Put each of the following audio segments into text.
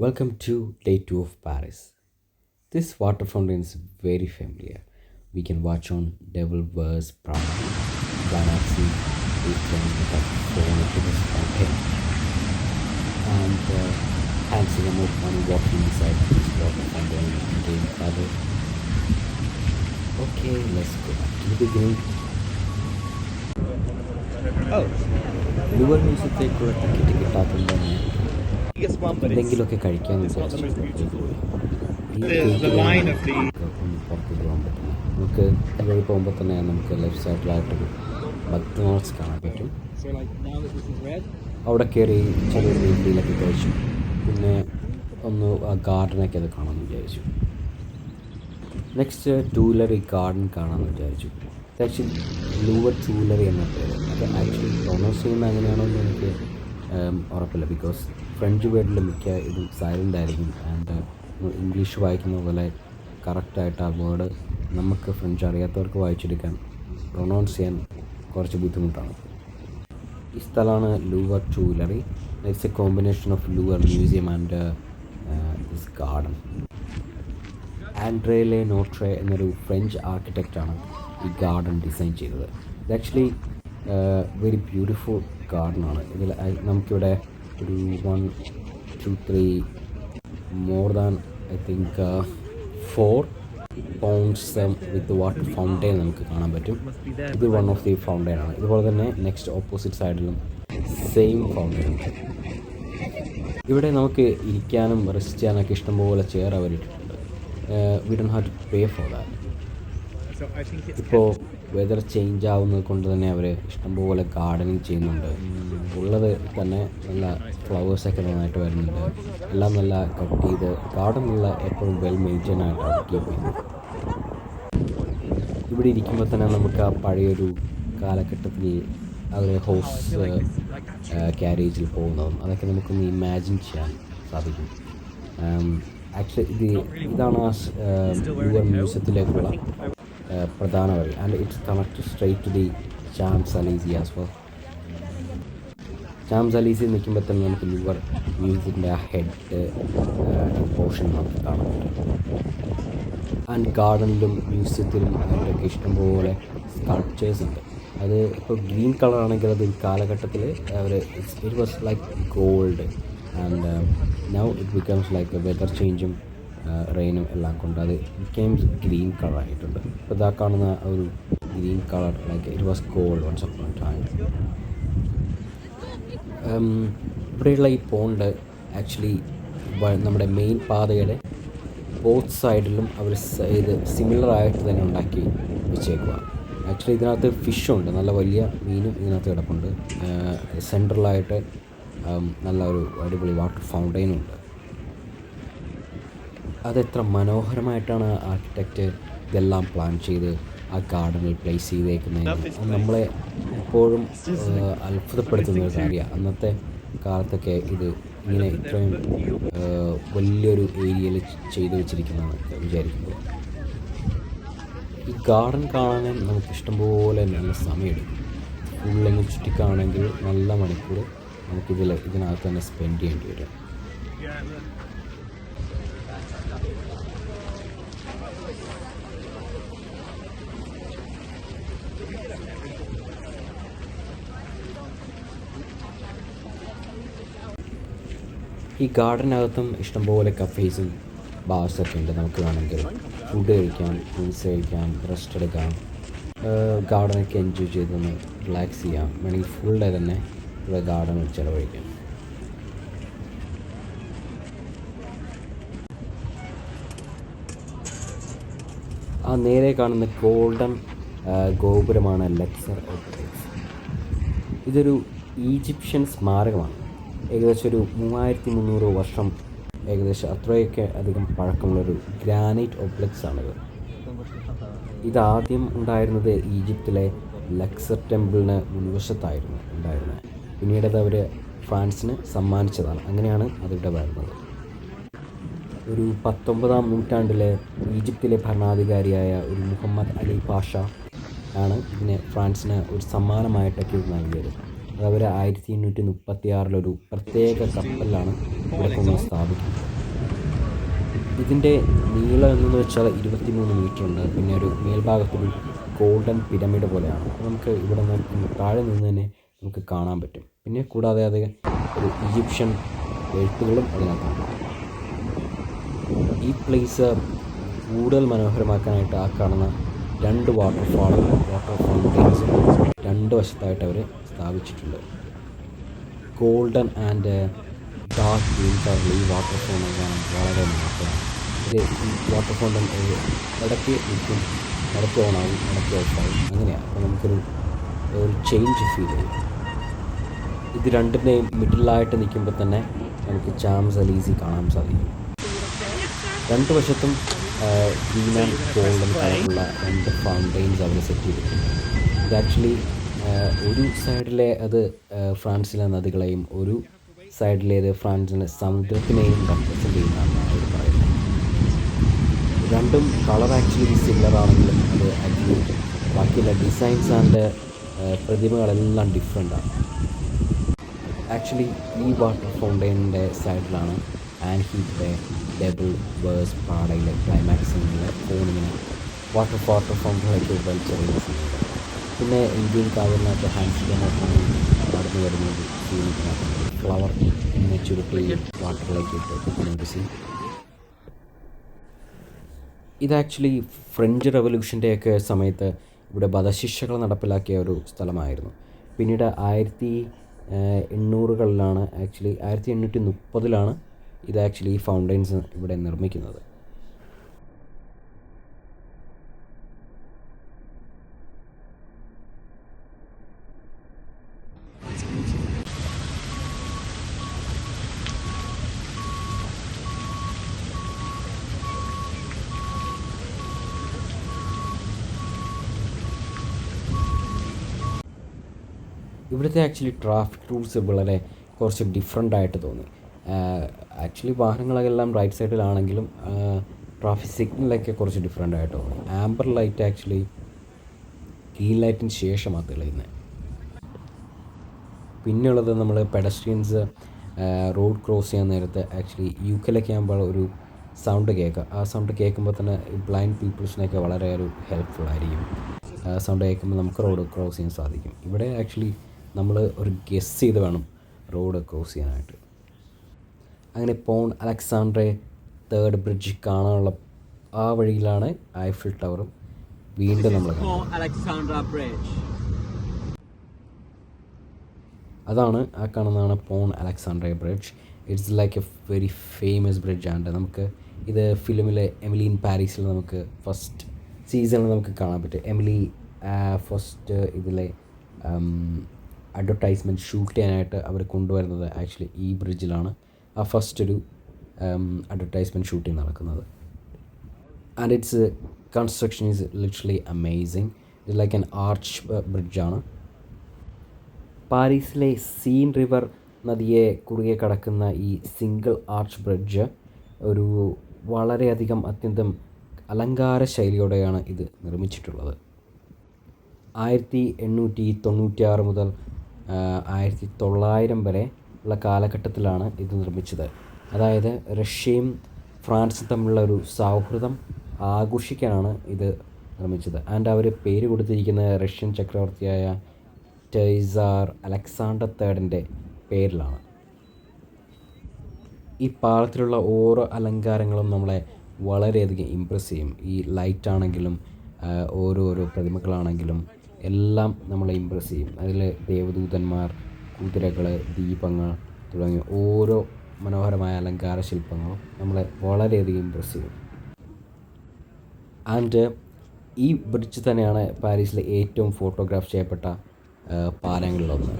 Welcome to day 2 of Paris. This water fountain is very familiar. We can watch on Devil Wears Prada, Galaxy, Eastern with a phone to this fountain, and Handsome of money walking inside this water fountain and game father. Okay, let's go back to the beginning. Oh, Louvre മ്യൂസിയത്തിലേക്കുള്ള ticket കിട്ടാത്തതുകൊണ്ട് എന്തെങ്കിലുമൊക്കെ കഴിക്കാമെന്ന് വിചാരിച്ചു ഈ ഒന്ന് പുറത്ത് പോകാൻ പറ്റില്ല. നമുക്ക് ഇതുവഴി പോകുമ്പോൾ തന്നെ നമുക്ക് ലെഫ്റ്റ് സൈഡിലായിട്ടൊരു മക്ഡൊണാൾഡ്സ് കാണാൻ പറ്റും. അവിടെ കയറി ചെറിയൊരു രീതിയിലൊക്കെ കഴിച്ചു. പിന്നെ ഒന്ന് ആ ഗാർഡനൊക്കെ അത് കാണാമെന്ന് വിചാരിച്ചു. നെക്സ്റ്റ് ടൂലറി ഗാർഡൻ കാണാമെന്ന് വിചാരിച്ചു. ആക്ച്വലി ലൂവർ ടൂലറി എന്ന പേര്. അത് ആക്ച്വലി പ്രൊണൗൺസ് ചെയ്യുന്നത് അങ്ങനെയാണോ എന്ന് എനിക്ക് ഉറപ്പില്ല. ബിക്കോസ് ഫ്രഞ്ച് വേർഡിൽ മിക്ക ഇതും സൈലൻ്റ് ആയിരിക്കും. ആൻഡ് ഇംഗ്ലീഷ് വായിക്കുന്ന പോലെ കറക്റ്റായിട്ട് ആ വേർഡ് നമുക്ക് ഫ്രഞ്ച് അറിയാത്തവർക്ക് വായിച്ചെടുക്കാൻ പ്രൊണൗൺസ് ചെയ്യാൻ കുറച്ച് ബുദ്ധിമുട്ടാണ്. ഈ സ്ഥലമാണ് Louvre Tuileries. It's a combination of Louvre museum and this garden. Andre Le Notre എന്നൊരു ഫ്രഞ്ച് ആർക്കിടെക്റ്റാണ് ഈ ഗാർഡൻ ഡിസൈൻ ചെയ്തത്. ഇത് ആക്ച്വലി വെരി ബ്യൂട്ടിഫുൾ ഗാർഡനാണ്. ഇതിൽ നമുക്കിവിടെ ഒരു 1 2 3 more than I think 4 pounds with water fountain നമുക്ക് കാണാൻ പറ്റും. ഇത് വൺ ഓഫ് ദി ഫൗണ്ടെയിനാണ്. ഇതുപോലെ തന്നെ നെക്സ്റ്റ് ഓപ്പോസിറ്റ് സൈഡിലും സെയിം ഫൗണ്ടെയിൻ ഉണ്ട്. ഇവിടെ നമുക്ക് ഇരിക്കാനും റെസ്റ്റ് ചെയ്യാനൊക്കെ ഇഷ്ടംപോലെ ചെയർ അവരിട്ടിട്ടുണ്ട്. We don't have to pay for that. ഇപ്പോൾ വെതർ ചേഞ്ച് ആവുന്നത് കൊണ്ട് തന്നെ അവർ ഇഷ്ടംപോലെ ഗാർഡനിങ് ചെയ്യുന്നുണ്ട്. ഉള്ളത് തന്നെ നല്ല ഫ്ലവേഴ്സൊക്കെ നന്നായിട്ട് വരുന്നുണ്ട്. എല്ലാം നല്ല കട്ട് ചെയ്ത് ഗാർഡൻ നല്ല എപ്പോഴും വെൽ മെയിൻറ്റെയിൻ ആയിട്ട് കീപ്പ് ചെയ്യുന്നത്. ഇവിടെ ഇരിക്കുമ്പോൾ തന്നെ നമുക്ക് ആ പഴയൊരു കാലഘട്ടത്തിൽ അവർ ഹോഴ്സ് ക്യാരേജിൽ പോകുന്നതും അതൊക്കെ നമുക്കൊന്ന് ഇമാജിൻ ചെയ്യാൻ സാധിക്കും. ആക്ച്വലി ഇതാണ് ആ ലൂവർ മ്യൂസിയത്തിലേക്കുള്ള പ്രധാന വഴി. And it's connect straight to the Champs Elysees as well. Champs Elysees നിൽക്കുമ്പോൾ തന്നെ നമുക്ക് ലൂവർ മ്യൂസിയത്തിൻ്റെ ആ ഹെഡ് പോർഷൻ നമുക്ക് കാണാൻ പറ്റും. ആൻഡ് ഗാർഡനിലും മ്യൂസിയത്തിലും അതിൻ്റെയൊക്കെ ഇഷ്ടംപോലെ സ്കൾപ്ചേഴ്സ് ഉണ്ട്. അത് ഇപ്പോൾ ഗ്രീൻ കളറാണെങ്കിൽ അത് കാലഘട്ടത്തിൽ അവർ it was like gold and now it becomes like weather ചേഞ്ചും റെയിനും എല്ലാം കൊണ്ട് അത് ബിക്കെയിംസ് ഗ്രീൻ കളറായിട്ടുണ്ട്. ഇപ്പോൾ ഇതാ കാണുന്ന ഒരു green colour like it was gold once upon a time. ഇവിടെയുള്ള ഈ പോണ്ട് ആക്ച്വലി നമ്മുടെ മെയിൻ പാതയുടെ ബോത്ത് സൈഡിലും അവർ ഇത് സിമിലർ ആയിട്ട് തന്നെ ഉണ്ടാക്കി വെച്ചേക്കുക. ആക്ച്വലി ഇതിനകത്ത് ഫിഷുണ്ട്, നല്ല വലിയ മീനും ഇതിനകത്ത് കിടപ്പുണ്ട്. സെൻട്രലായിട്ട് നല്ല ഒരു അടിപൊളി വാട്ടർ ഫൗണ്ടെയിനും ഉണ്ട്. അതെത്ര മനോഹരമായിട്ടാണ് ആർക്കിടെക്റ്റ് ഇതെല്ലാം പ്ലാൻ ചെയ്ത് ആ ഗാർഡനിൽ പ്ലേസ് ചെയ്തേക്കുന്നതിന് നമ്മളെ എപ്പോഴും അത്ഭുതപ്പെടുത്തുന്ന ഒരു കാര്യമാണ്. അന്നത്തെ കാലത്തൊക്കെ ഇത് ഇങ്ങനെ ഇത്രയും വലിയൊരു ഏരിയയിൽ ചെയ്തു വെച്ചിരിക്കുന്നതെന്നൊക്കെ വിചാരിക്കുമ്പോൾ ഈ ഗാർഡൻ കാണാൻ നമുക്ക് ഇഷ്ടംപോലെ നല്ല സമയമെടുക്കും. ഫുള്ളെങ്കിൽ ചുറ്റിക്കാണെങ്കിൽ നല്ല മണിക്കൂർ ഇതിനകത്ത് തന്നെ സ്പെൻഡ് ചെയ്യേണ്ടി വരും. ഈ ഗാർഡനകത്തും ഇഷ്ടംപോലെ കഫേസും ബാർസൊക്കെ ഉണ്ട്. നമുക്ക് വേണമെങ്കിൽ ഫുഡ് കഴിക്കാം, ഡ്രിങ്ക്സ് കഴിക്കാം, റെസ്റ്റ് എടുക്കാം, ഗാർഡനൊക്കെ എൻജോയ് ചെയ്തൊന്ന് റിലാക്സ് ചെയ്യാം. വേണമെങ്കിൽ ഫുൾ ഡേ തന്നെ ഇവിടെ ഗാർഡനിൽ ചിലവഴിക്കാം. ആ നേരെ കാണുന്ന ഗോൾഡൻ ഗോപുരമാണ് ലക്സർ ഓപ്പറേറ്റ്സ്. ഇതൊരു ഈജിപ്ഷ്യൻ സ്മാരകമാണ്. ഏകദേശം ഒരു 3300 വർഷം, ഏകദേശം അത്രയൊക്കെ അധികം പഴക്കമുള്ളൊരു ഗ്രാനൈറ്റ് ഓബ്ലക്സ് ആണിത്. ഇതാദ്യം ഉണ്ടായിരുന്നത് ഈജിപ്തിലെ ലക്സർ ടെമ്പിളിന് മുൻവശത്തായിരുന്നു ഉണ്ടായിരുന്നത്. പിന്നീട് അത് അവർ ഫ്രാൻസിന് സമ്മാനിച്ചതാണ്. അങ്ങനെയാണ് അതിവിടെ വരുന്നത്. ഒരു 19-ാം നൂറ്റാണ്ടിലെ ഈജിപ്തിലെ ഭരണാധികാരിയായ ഒരു മുഹമ്മദ് അലി പാഷ ആണ് ഇതിനെ ഫ്രാൻസിന് ഒരു സമ്മാനമായിട്ടൊക്കെ നൽകിയത്. അത് അവർ 1836 പ്രത്യേക കപ്പലിലാണ് ഇവിടെ കൊണ്ടുവന്ന് സ്ഥാപിക്കുന്നത്. ഇതിൻ്റെ നീളം എന്ന് വെച്ചാൽ 23 മീറ്റർ ഉണ്ട്. പിന്നെ ഒരു മേൽഭാഗത്തൊരു ഗോൾഡൻ പിരമിഡ് പോലെയാണ്. നമുക്ക് ഇവിടെ നിന്ന് താഴെ നിന്ന് തന്നെ നമുക്ക് കാണാൻ പറ്റും. പിന്നെ കൂടാതെ അത് ഒരു ഈജിപ്ഷ്യൻ എഴുത്തുകളും അതിനകത്തുണ്ട്. ഈ പ്ലേസ് കൂടുതൽ മനോഹരമാക്കാനായിട്ട് ആ കാണുന്ന 2 വാട്ടർ ഫൗണ്ടെയിൻസും 2 വശത്തായിട്ട് അവർ സ്ഥാപിച്ചിട്ടുണ്ട്. ഗോൾഡൻ ആൻഡ് ഡാർക്ക് ഗ്രീൻ കളറിൽ ഈ വാട്ടർ ഫൗണ്ടൻ കാണാൻ വളരെ മനോഹരമാണ്. ഇത് ഈ വാട്ടർ ഫൗണ്ടൻ ഇടയ്ക്ക് നിൽക്കും, ഇടയ്ക്ക് ഓണാവും, ഇടയ്ക്ക് ഓഫാവും, അങ്ങനെയാണ്. അപ്പോൾ നമുക്കൊരു ചേഞ്ച് ഫീൽ ചെയ്യും. ഇത് രണ്ടിൻ്റെയും മിഡിലായിട്ട് നിൽക്കുമ്പോൾ തന്നെ നമുക്ക് ചാംസ് അലീസി കാണാൻ സാധിക്കും. 2 വശത്തും ഗ്രീൻ ആൻഡ് ഗോൾഡൻ കളറുള്ള 2 ഫൗണ്ടെയിൻസ് അവർ സെറ്റ് ചെയ്തിട്ടുണ്ട്. ഇത് ആക്ച്വലി ഒരു സൈഡിലെ അത് ഫ്രാൻസിലെ നദികളെയും ഒരു സൈഡിലേത് ഫ്രാൻസിലെ സമുദ്രത്തിനെയും റെപ്രസെൻ്റ് ചെയ്യുന്നതാണ് അവർ പറയുന്നത്. രണ്ടും കളർ ആക്ച്വലി സിമിലർ ആണെങ്കിലും അത് ആക്ച്വലി ബാക്കിയുള്ള ഡിസൈൻസ് ആൻഡ് പ്രതിമകളെല്ലാം ഡിഫറെൻ്റാണ്. ആക്ച്വലി ഈ വാട്ടർ ഫൗണ്ടെയിനിൻ്റെ സൈഡിലാണ് ആൻഹീറ്റിലെ ഡബിൾ വേഴ്സ് പാടയിലെ ക്ലൈമാക്സിങ്ങിലെ ഫോണിങ്ങനെ വാട്ടർ ഫൗണ്ടനിലേക്ക് വലിച്ചെറിയുന്ന സമയത്ത്. പിന്നെ ഇന്ത്യൻ കാവലിനകത്ത് ഹാൻസിനകത്ത് നടന്നു വരുന്നത് സീനിനകത്ത് ഫ്ലവർ ഇങ്ങനെ ചുരുട്ടി വാട്ടറിലേക്ക് ഇട്ട് സീൻ. ഇത് ആക്ച്വലി ഫ്രഞ്ച് റവല്യൂഷൻ്റെയൊക്കെ സമയത്ത് ഇവിടെ വധശിക്ഷകൾ നടപ്പിലാക്കിയ ഒരു സ്ഥലമായിരുന്നു. പിന്നീട് 1800-കളിലാണ് ആക്ച്വലി 1830-ലാണ് ഇത് ആക്ച്വലി ഈ ഫൗണ്ടെയിൻസ് ഇവിടെ നിർമ്മിക്കുന്നത്. ഇവിടുത്തെ ആക്ച്വലി ട്രാഫിക് റൂൾസ് വളരെ കുറച്ച് ഡിഫറെൻ്റ് ആയിട്ട് തോന്നി. ആക്ച്വലി വാഹനങ്ങളെല്ലാം റൈറ്റ് സൈഡിലാണെങ്കിലും ട്രാഫിക് സിഗ്നലൊക്കെ കുറച്ച് ഡിഫറെൻ്റ് ആയിട്ട് തോന്നി. ആംബർ ലൈറ്റ് ആക്ച്വലി ഗ്രീൻ ലൈറ്റിന് ശേഷമാണ് തെളിയുന്നത്. പിന്നെയുള്ളത് നമ്മൾ പെഡസ്ട്രിയൻസ് റോഡ് ക്രോസ് ചെയ്യാൻ നേരത്ത് ആക്ച്വലി യുകെയിലൊക്കെ ആകുമ്പോൾ ഒരു സൗണ്ട് കേൾക്കുക. ആ സൗണ്ട് കേൾക്കുമ്പോൾ തന്നെ ബ്ലൈൻഡ് പീപ്പിൾസിനൊക്കെ വളരെ ഒരു ഹെൽപ്ഫുൾ ആയിരിക്കും. സൗണ്ട് കേൾക്കുമ്പോൾ നമുക്ക് റോഡ് ക്രോസ് ചെയ്യാൻ സാധിക്കും. ഇവിടെ ആക്ച്വലി നമ്മൾ ഒരു ഗെസ് ചെയ്ത് വേണം റോഡ് ക്രോസ് ചെയ്യാനായിട്ട്. അങ്ങനെ പോണ്ട് അലക്സാണ്ട്രെ തേർഡ് ബ്രിഡ്ജ് കാണാനുള്ള ആ വഴിയിലാണ് ഐഫിൽ ടവറും വീണ്ടും നമ്മൾ അതാണ് ആ കാണുന്നതാണ് pond അലക്സാണ്ട്രെ bridge. It's like A very famous bridge ആണ്. നമുക്ക് ഇത് ഫിലിമിലെ എമിലി ഇൻ പാരീസിൽ നമുക്ക് ഫസ്റ്റ് സീസണിൽ നമുക്ക് കാണാൻ പറ്റും. എമിലി ഫസ്റ്റ് ഇതിലെ അഡ്വർടൈസ്മെൻറ്റ് ഷൂട്ട് ചെയ്യാനായിട്ട് അവർ കൊണ്ടുവരുന്നത് ആക്ച്വലി ഈ ബ്രിഡ്ജിലാണ്. ആ ഫസ്റ്റ് ഒരു അഡ്വർടൈസ്മെൻറ്റ് ഷൂട്ടിംഗ് നടക്കുന്നത്. And it's construction is literally amazing. ഇത് ലൈക്ക് ആൻ ആർച്ച് ബ്രിഡ്ജാണ്. പാരീസിലെ സീൻ റിവർ നദിയെ കുറുകെ കടക്കുന്ന ഈ സിംഗിൾ ആർച്ച് ബ്രിഡ്ജ് ഒരു വളരെയധികം അത്യന്തം അലങ്കാര ശൈലിയോടെയാണ് ഇത് നിർമ്മിച്ചിട്ടുള്ളത്. 1896 മുതൽ 1900 വരെ ഉള്ള കാലഘട്ടത്തിലാണ് ഇത് നിർമ്മിച്ചത്. അതായത് റഷ്യയും ഫ്രാൻസും തമ്മിലുള്ള ഒരു സൗഹൃദം ആഘോഷിക്കാനാണ് ഇത് നിർമ്മിച്ചത്. ആൻഡ് അവർ പേര് കൊടുത്തിരിക്കുന്നത് റഷ്യൻ ചക്രവർത്തിയായ ടൈസാർ അലക്സാണ്ടർ തേർഡിൻ്റെ പേരിലാണ്. ഈ പാലത്തിലുള്ള ഓരോ അലങ്കാരങ്ങളും നമ്മളെ വളരെയധികം ഇമ്പ്രസ് ചെയ്യും. ഈ ലൈറ്റാണെങ്കിലും ഓരോരോ പ്രതിമകളാണെങ്കിലും എല്ലാം നമ്മളെ ഇമ്പ്രസ് ചെയ്യും. അതിൽ ദേവദൂതന്മാർ, കുതിരകൾ, ദീപങ്ങൾ തുടങ്ങിയ ഓരോ മനോഹരമായ അലങ്കാര ശില്പങ്ങളും നമ്മളെ വളരെയധികം ഇമ്പ്രസ് ചെയ്യും. ആൻഡ് ഈ ബ്രിഡ്ജ് തന്നെയാണ് പാരീസിലെ ഏറ്റവും ഫോട്ടോഗ്രാഫ് ചെയ്യപ്പെട്ട പാലങ്ങളിലൊന്ന്.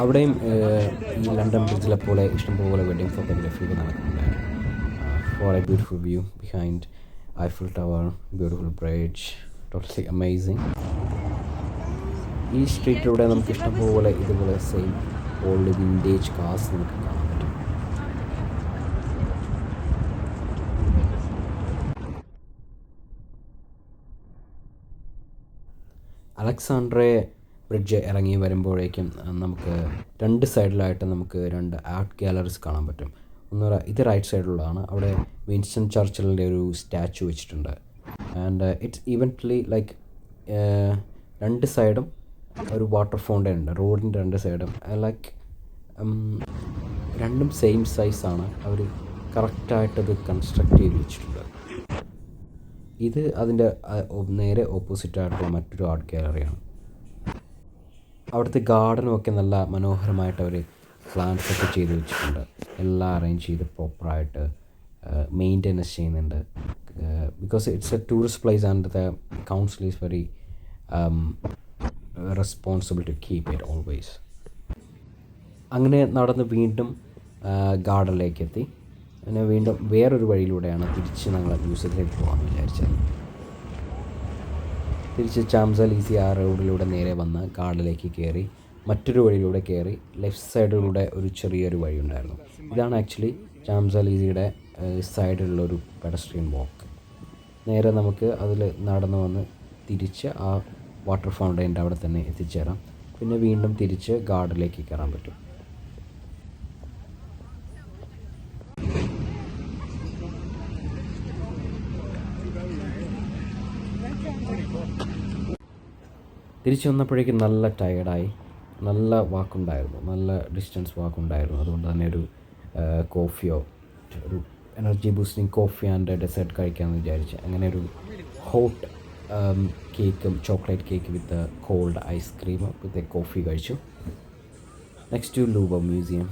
അവിടെയും ഈ ലണ്ടൻ ബ്രിഡ്ജിലെ പോലെ ഇഷ്ടംപോലെ വെഡിങ് ഫോട്ടോഗ്രാഫി ഒക്കെ നടക്കുന്നുണ്ടായിരുന്നു. For a beautiful view behind Eiffel tower, beautiful bridge, totally amazing. ഈ സ്ട്രീറ്റിലൂടെ നമുക്ക് ഇഷ്ടംപോലെ ഇതുപോലെ സെയിം ഓൾഡ് വിൻറ്റേജ് കാർസ് നമുക്ക് കാണാൻ പറ്റും. അലക്സാണ്ട്രിയ ബ്രിഡ്ജ് ഇറങ്ങി വരുമ്പോഴേക്കും നമുക്ക് രണ്ട് സൈഡിലായിട്ട് നമുക്ക് രണ്ട് ആർട്ട് ഗാലറീസ് കാണാൻ പറ്റും. ഇത് റൈറ്റ് സൈഡിലുള്ളതാണ്. അവിടെ വിൻസ്റ്റൺ ചർച്ചിലിൻ്റെ ഒരു സ്റ്റാച്ചു വെച്ചിട്ടുണ്ട്. ആൻഡ് ഇറ്റ്സ് ഈവൻറ്റ്ലി ലൈക്ക് രണ്ട് സൈഡും ഒരു വാട്ടർ ഫൗണ്ടൻ ഉണ്ട്. റോഡിൻ്റെ രണ്ട് സൈഡും ലൈക്ക് രണ്ടും സെയിം സൈസാണ്. അവർ കറക്റ്റായിട്ടത് കൺസ്ട്രക്റ്റ് ചെയ്ത് വെച്ചിട്ടുണ്ട്. ഇത് അതിൻ്റെ നേരെ ഓപ്പോസിറ്റായിട്ടുള്ള മറ്റൊരു ആർട്ട് ഗാലറിയാണ്. അവിടുത്തെ ഗാർഡനും ഒക്കെ നല്ല മനോഹരമായിട്ട് അവർ പ്ലാന്റ്സ് ഒക്കെ ചെയ്ത് വെച്ചിട്ടുണ്ട്. എല്ലാം അറേഞ്ച് ചെയ്ത് പ്രോപ്പറായിട്ട് മെയിൻ്റെനൻസ് ചെയ്യുന്നുണ്ട്. Because it's a tourist place and the council is very responsible to keep it always. അങ്ങനെ നടന്ന് വീണ്ടും ഗാർഡനിലേക്ക് എത്തി. പിന്നെ വീണ്ടും വേറൊരു വഴിയിലൂടെയാണ് തിരിച്ച് ഞങ്ങൾ മ്യൂസിയത്തിലേക്ക് പോകാമെന്ന് വിചാരിച്ചത്. തിരിച്ച് ചാംസ്-എലീസി ആ റോഡിലൂടെ നേരെ വന്ന് ഗാർഡനിലേക്ക് കയറി മറ്റൊരു വഴിയിലൂടെ കയറി ലെഫ്റ്റ് സൈഡിലൂടെ ഒരു ചെറിയൊരു വഴി ഉണ്ടായിരുന്നു. ഇതാണ് ആക്ച്വലി ചാംസ്-എലീസിയുടെ സൈഡിലുള്ളൊരു പെഡസ്ട്രിയൻ വാക്ക്. നേരെ നമുക്ക് അതിൽ നടന്നു വന്ന് തിരിച്ച് ആ വാട്ടർ ഫൗണ്ടൈൻ്റെ അവിടെ തന്നെ എത്തിച്ചേരാം. പിന്നെ വീണ്ടും തിരിച്ച് ഗാർഡനിലേക്ക് കയറാൻ പറ്റും. തിരിച്ചു വന്നപ്പോഴേക്കും നല്ല ടയേർഡായി. നല്ല വാക്കുണ്ടായിരുന്നു, നല്ല ഡിസ്റ്റൻസ് വാക്കുണ്ടായിരുന്നു. അതുകൊണ്ട് തന്നെ ഒരു കോഫിയോ ഒരു energy boosting coffee and dessert കഴിക്കാമെന്ന് വിചാരിച്ച് അങ്ങനെ ഒരു ഹോട്ട് കേക്കും chocolate cake with cold ice cream with coffee കഴിച്ചു. Next to Louvre museum.